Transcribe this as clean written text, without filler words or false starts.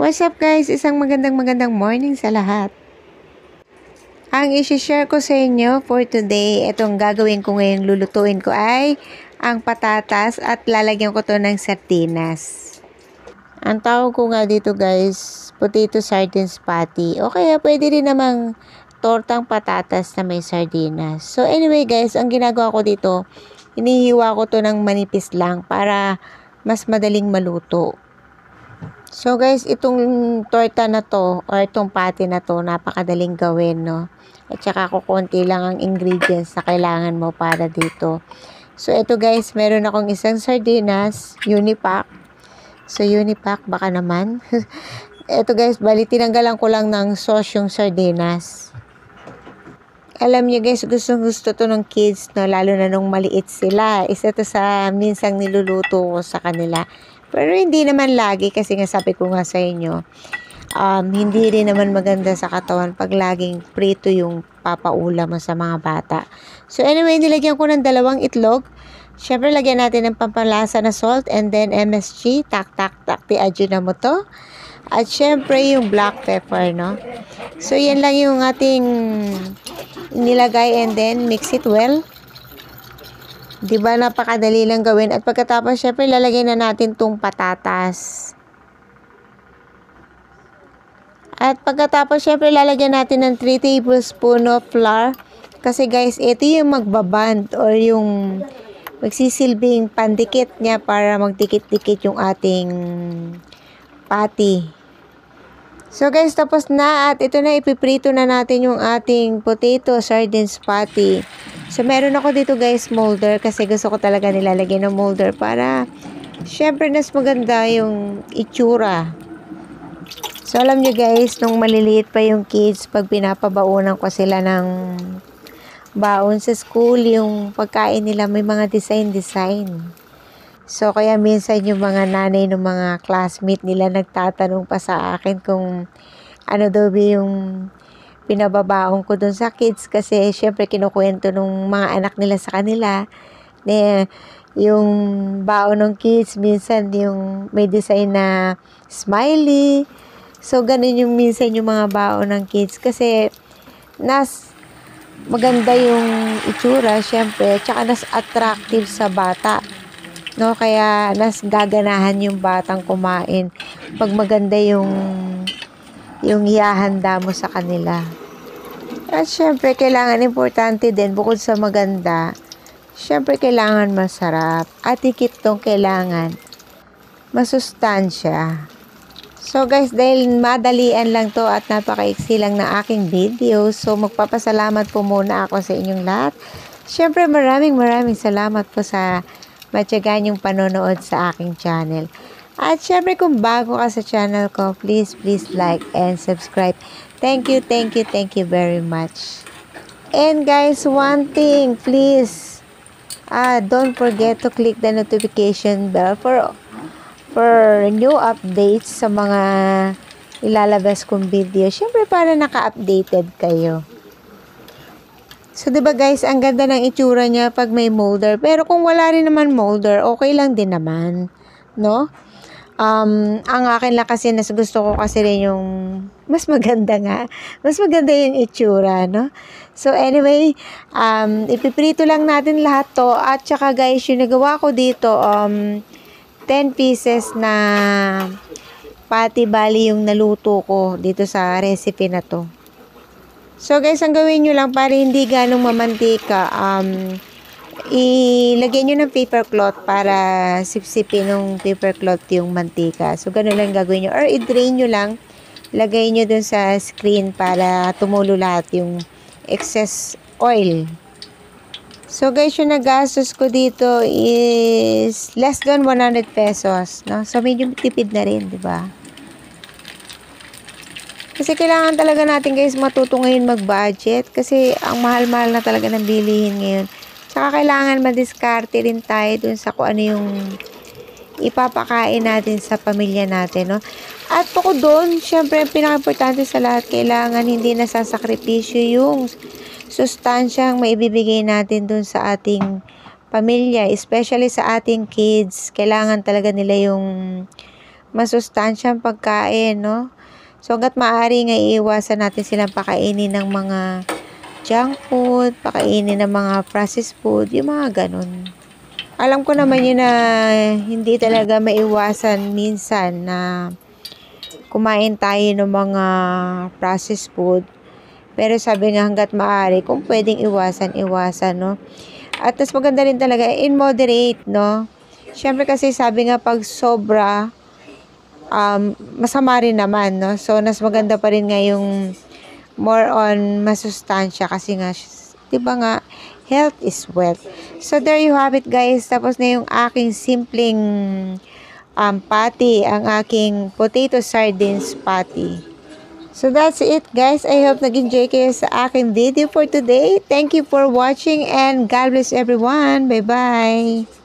What's up guys? Isang magandang morning sa lahat. Ang isi-share ko sa inyo for today, itong gagawin ko ngayon, lulutuin ko ay ang patatas at lalagyan ko to ng sardinas. Ang tawag ko nga dito guys, potato sardines patty. O kaya pwede rin namang tortang patatas na may sardinas. So anyway guys, ang ginagawa ko dito, hinihiwa ko to ng manipis lang para mas madaling maluto. So guys, itong torta na to or itong patty na to, napakadaling gawin, no? At saka kukunti lang ang ingredients na kailangan mo para dito. So ito guys, meron akong isang sardinas, unipack. So unipack baka naman. Ito guys, bali tinanggalan ko lang ng sauce yung sardinas. Alam niyo guys, gusto to ng kids, no? Lalo na nung maliit sila. Isa to sa minsang niluluto ko sa kanila. Pero hindi naman lagi kasi nga sabi ko nga sa inyo, hindi rin naman maganda sa katawan pag laging prito yung papaulam mo sa mga bata. So anyway, nilagyan ko ng 2 itlog. Syempre, lagyan natin ng pampalasa na salt and then MSG, tak, ti-adjust na mo to. At syempre, yung black pepper, no? So yan lang yung ating nilagay and then mix it well. Diba napakadali lang gawin. At pagkatapos, syempre, lalagay na natin tong patatas. At pagkatapos, syempre, lalagyan natin ng 3 tablespoon of flour. Kasi guys, ito yung magbaband or yung magsisilbing pandikit niya para magdikit-dikit yung ating patty. So guys, tapos na at ito na, ipiprito na natin yung ating potato sardines patty. So meron ako dito guys molder kasi gusto ko talaga nilalagay ng molder para syempre mas maganda yung itsura. So alam nyo guys, nung maliliit pa yung kids, pag pinapabaunan ko sila ng baon sa school, yung pagkain nila may mga design. So kaya minsan yung mga nanay ng mga classmate nila nagtatanong pa sa akin kung ano daw ba yung pinababaon ko dun sa kids kasi syempre kinukwento nung mga anak nila sa kanila na yung baon ng kids minsan yung may design na smiley. So ganun yung minsan yung mga baon ng kids kasi maganda yung itsura syempre, tsaka nas attractive sa bata, no? Kaya nas gaganahan yung batang kumain pag maganda yung ihahanda mo sa kanila. At syempre, kailangan importante din, bukod sa maganda, syempre kailangan masarap. At higit tong kailangan masustansya. So guys, dahil madalian lang to at napakaiksi lang na aking video, so magpapasalamat po muna ako sa inyong lahat. Syempre, maraming salamat po sa matyagan yung panonood sa aking channel. At syempre, kung bago ka sa channel ko, please like and subscribe. Thank you very much. And guys, one thing, please, don't forget to click the notification bell for new updates sa mga ilalabas kong video. Syempre, para naka-updated kayo. So, diba guys, ang ganda ng itsura niya pag may molder. Pero kung wala rin naman molder, okay lang din naman, no? Ang akin lang kasi gusto ko kasi rin yung mas maganda nga. Mas maganda yung itsura, no? So anyway, ipiprito lang natin lahat to. At saka guys, yung nagawa ko dito, 10 pieces na patty, bali yung naluto ko dito sa recipe na to. So guys, ang gawin nyo lang para hindi ganong mamantika, ilagyan nyo ng paper cloth para sipsipin ng paper cloth yung mantika. So, ganun lang gagawin nyo. Or, i-drain nyo lang. Lagay nyo dun sa screen para tumulo lahat yung excess oil. So, guys, yung nagastos ko dito is less than 100 pesos. No? So, medyo tipid na rin, diba? Kasi kailangan talaga natin, guys, matuto ngayon mag-budget. Kasi ang mahal-mahal na talaga ng bilihin ngayon. Saka kailangan madiskarte rin tayo dun sa kung ano yung ipapakain natin sa pamilya natin, no? At bukod doon, syempre, pinaka-importante sa lahat, kailangan hindi nasasakripisyo yung sustansyang maibibigay natin dun sa ating pamilya, especially sa ating kids. Kailangan talaga nila yung masustansyang pagkain, no? So, hanggat maaari nga iiwasan natin silang pakainin ng mga junk food, pakainin ng mga processed food, yung mga ganun. Alam ko naman yun na hindi talaga maiwasan minsan na kumain tayo ng mga processed food. Pero sabi nga hanggat maaari, kung pwedeng iwasan, no? At mas maganda rin talaga, in moderate, no? Siyempre kasi sabi nga pag sobra, masama rin naman, no? So, mas maganda pa rin nga yung more on masustansya kasi nga, di ba nga, health is wealth. So, there you have it, guys. Tapos na yung aking simpleng patty, ang aking potato sardines patty. So, that's it, guys. I hope nag-enjoy kayo sa aking video for today. Thank you for watching and God bless everyone. Bye-bye.